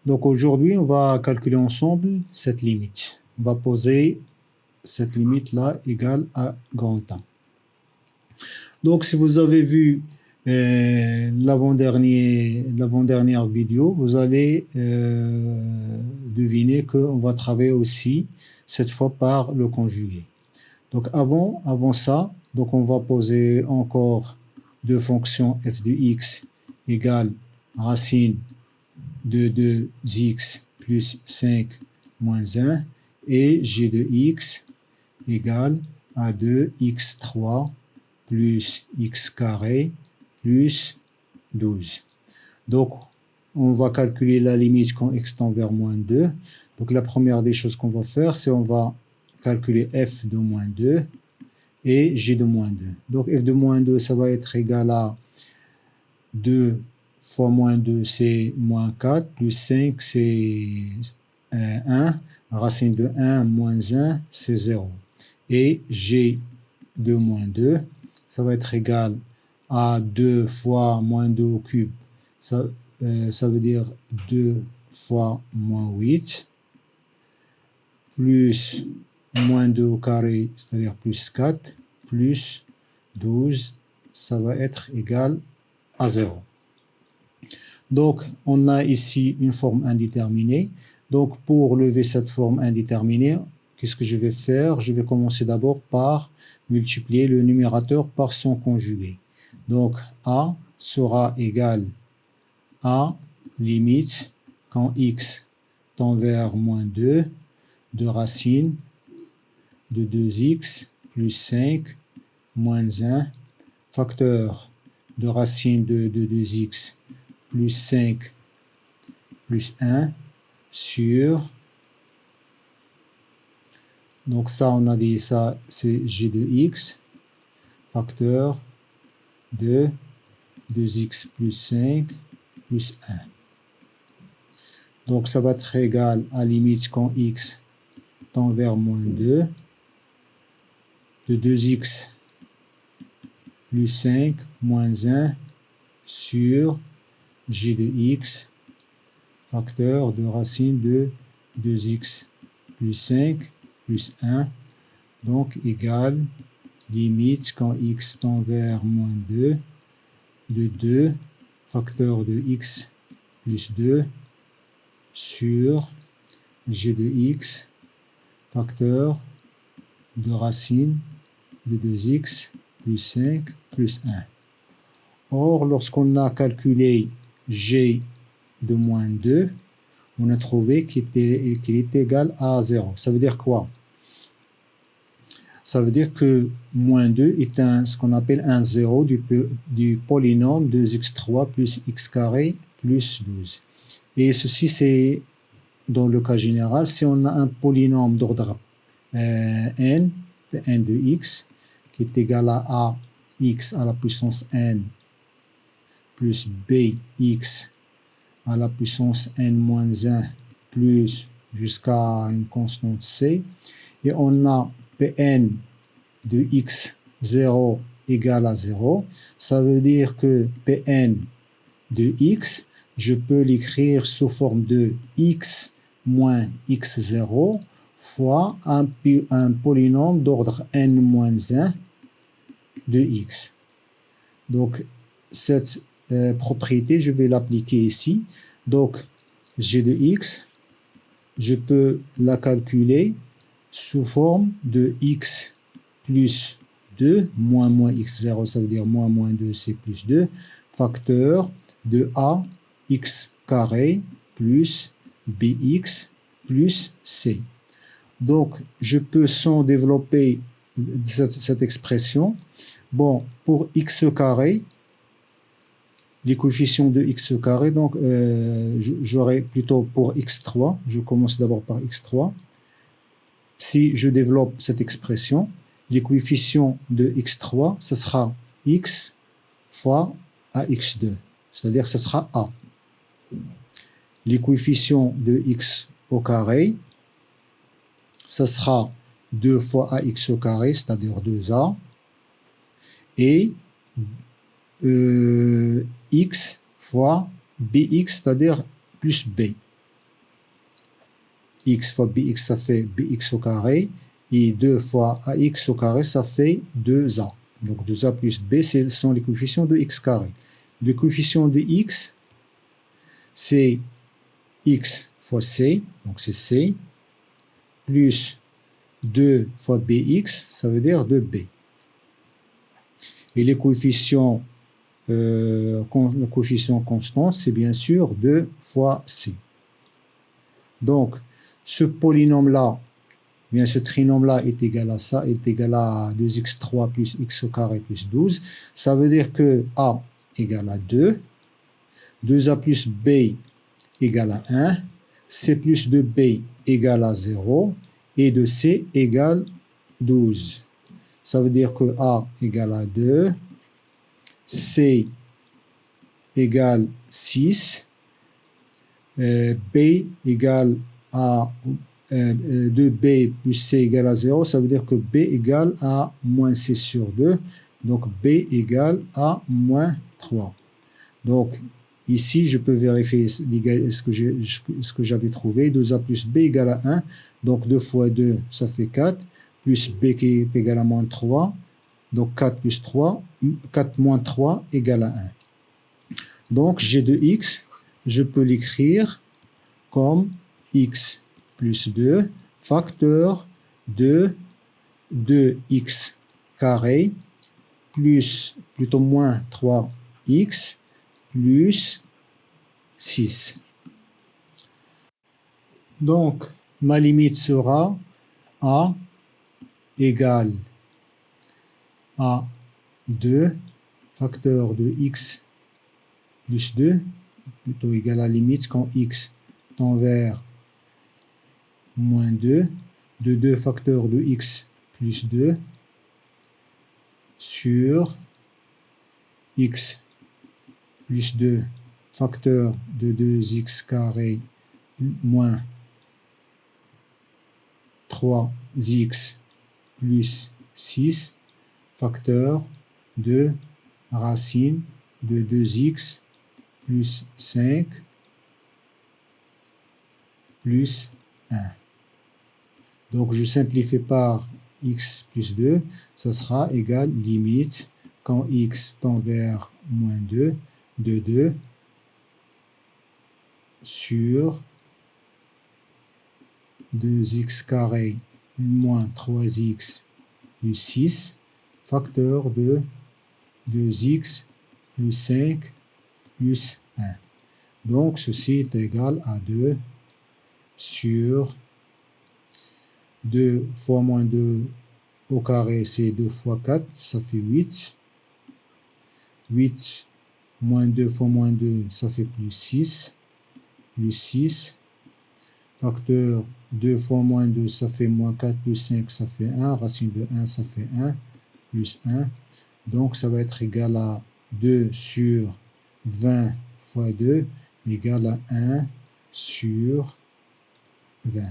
Donc aujourd'hui, on va calculer ensemble cette limite. On va poser cette limite-là égale à grand A. Donc si vous avez vu l'avant-dernière vidéo, vous allez deviner qu'on va travailler aussi cette fois par le conjugué. Donc avant ça, donc on va poser encore deux fonctions f de x égale racine de 2x plus 5 moins 1 et g de x égale à 2x3 plus x carré plus 12. Donc, on va calculer la limite quand x tend vers moins 2. Donc, la première des choses qu'on va faire, c'est on va calculer f de moins 2 et g de moins 2. Donc, f de moins 2, ça va être égal à 2 fois moins 2, c'est moins 4, plus 5, c'est 1. Racine de 1 moins 1, c'est 0. Et g de moins 2, ça va être égal à 2 fois moins 2 au cube. Ça veut dire 2 fois moins 8, plus moins 2 au carré, c'est-à-dire plus 4, plus 12, ça va être égal à 0. Donc, on a ici une forme indéterminée. Donc, pour lever cette forme indéterminée, qu'est-ce que je vais faire? Je vais commencer d'abord par multiplier le numérateur par son conjugué. Donc, A sera égal à limite quand x tend vers moins 2 de racine de 2x plus 5 moins 1 facteur de racine de 2x plus 5 plus 1 sur, donc ça on a dit ça c'est g de x facteur de 2x plus 5 plus 1. Donc ça va être égal à limite quand x tend vers moins 2 de 2x plus 5 moins 1 sur g de x facteur de racine de 2x plus 5 plus 1, donc égal limite quand x tend vers moins 2 de 2 facteur de x plus 2 sur g de x facteur de racine de 2x plus 5 plus 1. Or, lorsqu'on a calculé g de moins 2, on a trouvé qu'il est égal à 0. Ça veut dire quoi? Ça veut dire que moins 2 est ce qu'on appelle un 0 du polynôme 2x3 plus x carré plus 12. Et ceci, c'est dans le cas général, si on a un polynôme d'ordre n, n de x, qui est égal à x à la puissance n plus bx à la puissance n-1 plus jusqu'à une constante c, et on a Pn de x0 égale à 0, ça veut dire que Pn de x, je peux l'écrire sous forme de x moins x0 fois un polynôme d'ordre n-1 de x. Donc, cette propriété, je vais l'appliquer ici. Donc, g de x, je peux la calculer sous forme de x plus 2, moins x0, ça veut dire moins 2, c'est plus 2, facteur de a x carré plus bx plus c. Donc, je peux sans développer cette expression. Bon, pour x carré, les coefficients de x carré, donc j'aurai plutôt pour x3, je commence d'abord par x3. Si je développe cette expression, les coefficients de x3, ce sera x fois ax2, c'est-à-dire ce sera a. Les coefficients de x au carré, ce sera 2 fois ax au carré, c'est-à-dire 2a, et x fois bx, c'est-à-dire plus b. x fois bx, ça fait bx au carré. Et 2 fois ax au carré, ça fait 2a. Donc 2a plus b, ce sont les coefficients de x carré. Le coefficient de x, c'est x fois c, donc c'est c, plus 2 fois bx, ça veut dire 2b. Et les coefficients, le coefficient constant, c'est bien sûr 2 fois c. Donc, ce polynôme-là, bien ce trinôme-là est égal à ça, est égal à 2x3 plus x au carré plus 12. Ça veut dire que a égale à 2, 2a plus b égale à 1, c plus 2b égale à 0, et de c égale 12. Ça veut dire que a égale à 2, c égale 6, b égale à 2b plus c égale à 0, ça veut dire que b égale à moins 6 sur 2, donc b égale à moins 3. Donc ici, je peux vérifier ce que j'avais trouvé. 2a plus b égale à 1, donc 2 fois 2, ça fait 4, plus b qui est égal à moins 3, donc 4 plus 3, 4 moins 3 égale à 1. Donc j'ai de x, je peux l'écrire comme x plus 2 facteur de 2x carré plus, plutôt moins 3x plus 6. Donc, ma limite sera a égale à 2 facteur de x plus 2, plutôt égal à la limite quand x tend vers moins 2, de 2 facteur de x plus 2 sur x plus 2 facteur de 2x carré moins 3x plus 6 facteur de racine de 2x plus 5 plus 1. Donc je simplifie par x plus 2, ça sera égal limite quand x tend vers moins 2, de 2 sur 2x carré moins 3x plus 6 facteur de 2x plus 5 plus 1. Donc ceci est égal à 2 sur 2 fois moins 2 au carré, c'est 2 fois 4, ça fait 8. 8 moins 2 fois moins 2, ça fait plus 6. Plus 6. Facteur 2 fois moins 2, ça fait moins 4 plus 5, ça fait 1. Racine de 1, ça fait 1. Plus 1. Donc ça va être égal à 2 sur 20 fois 2 égale à 1 sur 20.